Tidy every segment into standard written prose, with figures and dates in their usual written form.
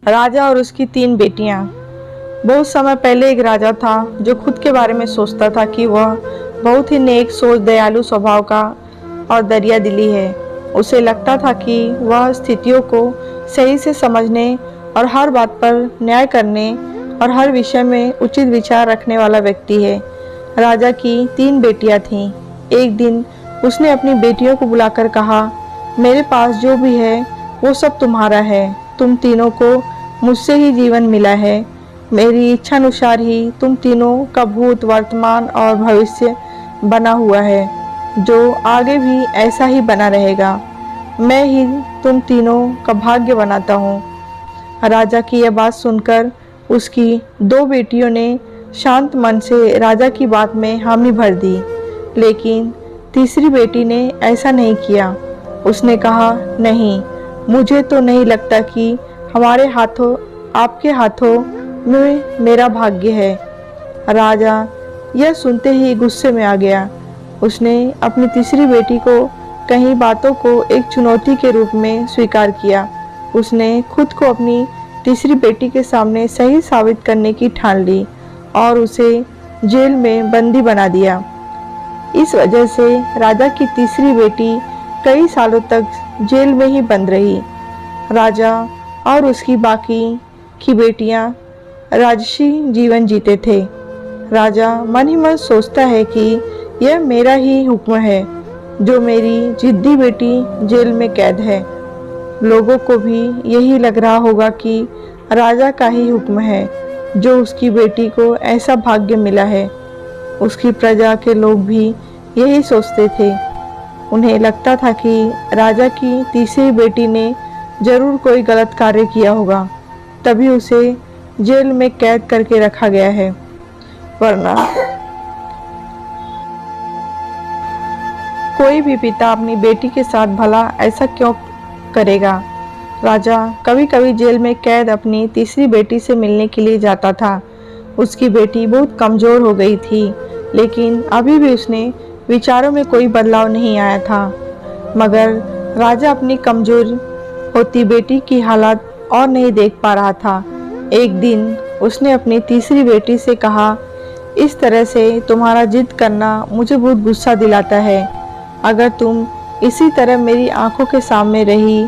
राजा और उसकी 3 बेटियां। बहुत समय पहले एक राजा था जो खुद के बारे में सोचता था कि वह बहुत ही नेक सोच, दयालु स्वभाव का और दरिया दिली है। उसे लगता था कि वह स्थितियों को सही से समझने और हर बात पर न्याय करने और हर विषय में उचित विचार रखने वाला व्यक्ति है। राजा की 3 बेटियां थीं। एक दिन उसने अपनी बेटियों को बुलाकर कहा, मेरे पास जो भी है वो सब तुम्हारा है। तुम तीनों को मुझसे ही जीवन मिला है। मेरी इच्छा अनुसार ही तुम तीनों का भूत, वर्तमान और भविष्य बना हुआ है, जो आगे भी ऐसा ही बना रहेगा। मैं ही तुम तीनों का भाग्य बनाता हूँ। राजा की यह बात सुनकर उसकी 2 बेटियों ने शांत मन से राजा की बात में हामी भर दी, लेकिन तीसरी बेटी ने ऐसा नहीं किया। उसने कहा, नहीं, मुझे तो नहीं लगता कि हमारे हाथों, आपके हाथों में मेरा भाग्य है। राजा यह सुनते ही गुस्से में आ गया। उसने अपनी तीसरी बेटी को कई बातों को एक चुनौती के रूप में स्वीकार किया। उसने खुद को अपनी तीसरी बेटी के सामने सही साबित करने की ठान ली और उसे जेल में बंदी बना दिया। इस वजह से राजा की तीसरी बेटी कई सालों तक जेल में ही बंद रही। राजा और उसकी बाकी की बेटियां राजसी जीवन जीते थे। राजा मन ही मन सोचता है कि यह मेरा ही हुक्म है जो मेरी जिद्दी बेटी जेल में कैद है। लोगों को भी यही लग रहा होगा कि राजा का ही हुक्म है जो उसकी बेटी को ऐसा भाग्य मिला है। उसकी प्रजा के लोग भी यही सोचते थे। उन्हें लगता था कि राजा की तीसरी बेटी ने जरूर कोई गलत कार्य किया होगा, तभी उसे जेल में कैद करके रखा गया है। वरना कोई भी पिता अपनी बेटी के साथ भला ऐसा क्यों करेगा। राजा कभी कभी जेल में कैद अपनी तीसरी बेटी से मिलने के लिए जाता था। उसकी बेटी बहुत कमजोर हो गई थी, लेकिन अभी भी उसने विचारों में कोई बदलाव नहीं आया था। मगर राजा अपनी कमजोर होती बेटी की हालत और नहीं देख पा रहा था। एक दिन उसने अपनी तीसरी बेटी से कहा, इस तरह से तुम्हारा जिद करना मुझे बहुत गुस्सा दिलाता है। अगर तुम इसी तरह मेरी आंखों के सामने रही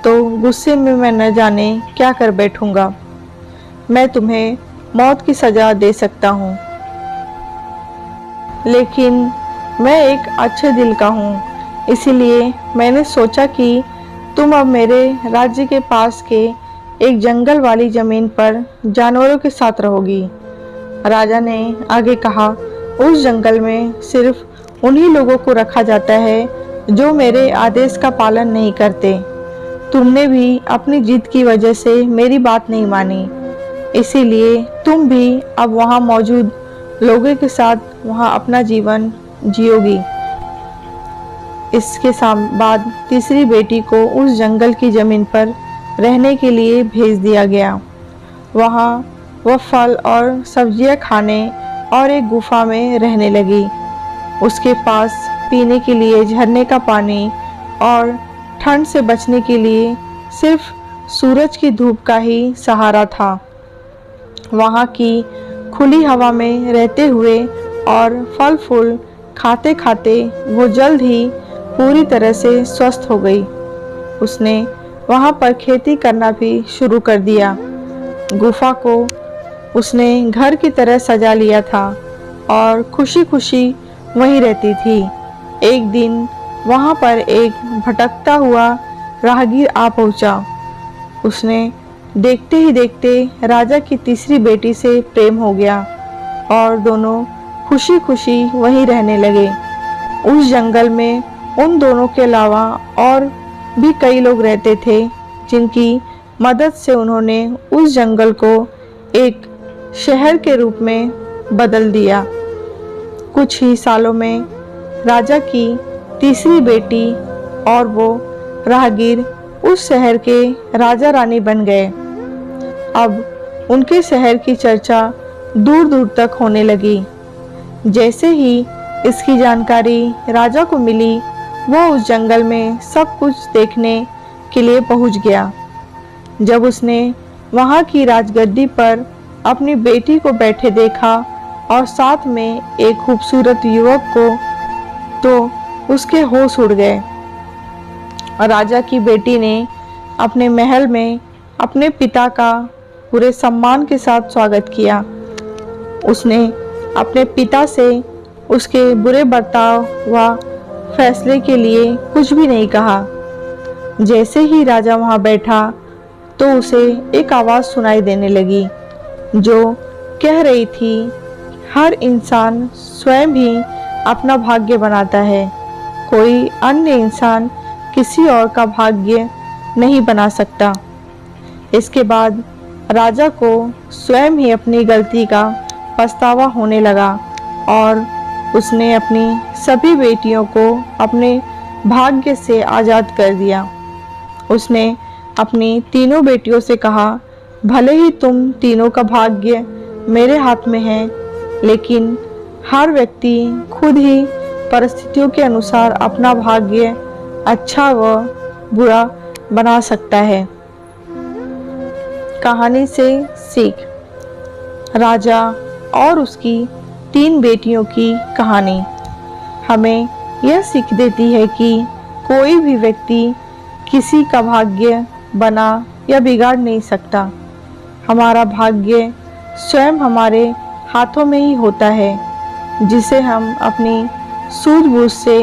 तो गुस्से में मैं न जाने क्या कर बैठूंगा। मैं तुम्हें मौत की सजा दे सकता हूँ, लेकिन मैं एक अच्छे दिल का हूँ, इसीलिए मैंने सोचा कि तुम अब मेरे राज्य के पास के एक जंगल वाली जमीन पर जानवरों के साथ रहोगी। राजा ने आगे कहा, उस जंगल में सिर्फ उन्हीं लोगों को रखा जाता है जो मेरे आदेश का पालन नहीं करते। तुमने भी अपनी जिद की वजह से मेरी बात नहीं मानी, इसीलिए तुम भी अब वहाँ मौजूद लोगों के साथ वहाँ अपना जीवन जियोगी। इसके बाद तीसरी बेटी को उस जंगल की जमीन पर रहने के लिए भेज दिया गया। वहाँ वह फल और सब्जियां खाने और एक गुफा में रहने लगी। उसके पास पीने के लिए झरने का पानी और ठंड से बचने के लिए सिर्फ सूरज की धूप का ही सहारा था। वहाँ की खुली हवा में रहते हुए और फल फूल खाते खाते वो जल्द ही पूरी तरह से स्वस्थ हो गई। उसने वहाँ पर खेती करना भी शुरू कर दिया। गुफा को उसने घर की तरह सजा लिया था और खुशी खुशी वहीं रहती थी। एक दिन वहाँ पर एक भटकता हुआ राहगीर आ पहुँचा। उसने देखते ही देखते राजा की तीसरी बेटी से प्रेम हो गया और दोनों खुशी खुशी वहीं रहने लगे। उस जंगल में उन दोनों के अलावा और भी कई लोग रहते थे, जिनकी मदद से उन्होंने उस जंगल को एक शहर के रूप में बदल दिया। कुछ ही सालों में राजा की तीसरी बेटी और वो राहगीर उस शहर के राजा रानी बन गए। अब उनके शहर की चर्चा दूर दूर तक होने लगी। जैसे ही इसकी जानकारी राजा को मिली, वह उस जंगल में सब कुछ देखने के लिए पहुंच गया। जब उसने वहाँ की राजगद्दी पर अपनी बेटी को बैठे देखा और साथ में एक खूबसूरत युवक को, तो उसके होश उड़ गए। राजा की बेटी ने अपने महल में अपने पिता का पूरे सम्मान के साथ स्वागत किया। उसने अपने पिता से उसके बुरे बर्ताव व फैसले के लिए कुछ भी नहीं कहा। जैसे ही राजा वहां बैठा तो उसे एक आवाज़ सुनाई देने लगी जो कह रही थी, हर इंसान स्वयं ही अपना भाग्य बनाता है, कोई अन्य इंसान किसी और का भाग्य नहीं बना सकता। इसके बाद राजा को स्वयं ही अपनी गलती का पछतावा होने लगा और उसने अपनी सभी बेटियों को अपने भाग्य से आज़ाद कर दिया। उसने अपनी तीनों बेटियों से कहा, भले ही तुम तीनों का भाग्य मेरे हाथ में है, लेकिन हर व्यक्ति खुद ही परिस्थितियों के अनुसार अपना भाग्य अच्छा व बुरा बना सकता है। कहानी से सीख। राजा और उसकी 3 बेटियों की कहानी हमें यह सीख देती है कि कोई भी व्यक्ति किसी का भाग्य बना या बिगाड़ नहीं सकता। हमारा भाग्य स्वयं हमारे हाथों में ही होता है, जिसे हम अपनी सूझबूझ से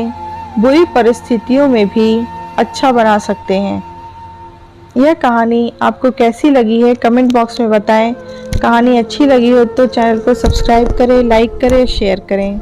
बुरी परिस्थितियों में भी अच्छा बना सकते हैं। यह कहानी आपको कैसी लगी है कमेंट बॉक्स में बताएं। कहानी अच्छी लगी हो तो चैनल को सब्सक्राइब करें, लाइक करें, शेयर करें।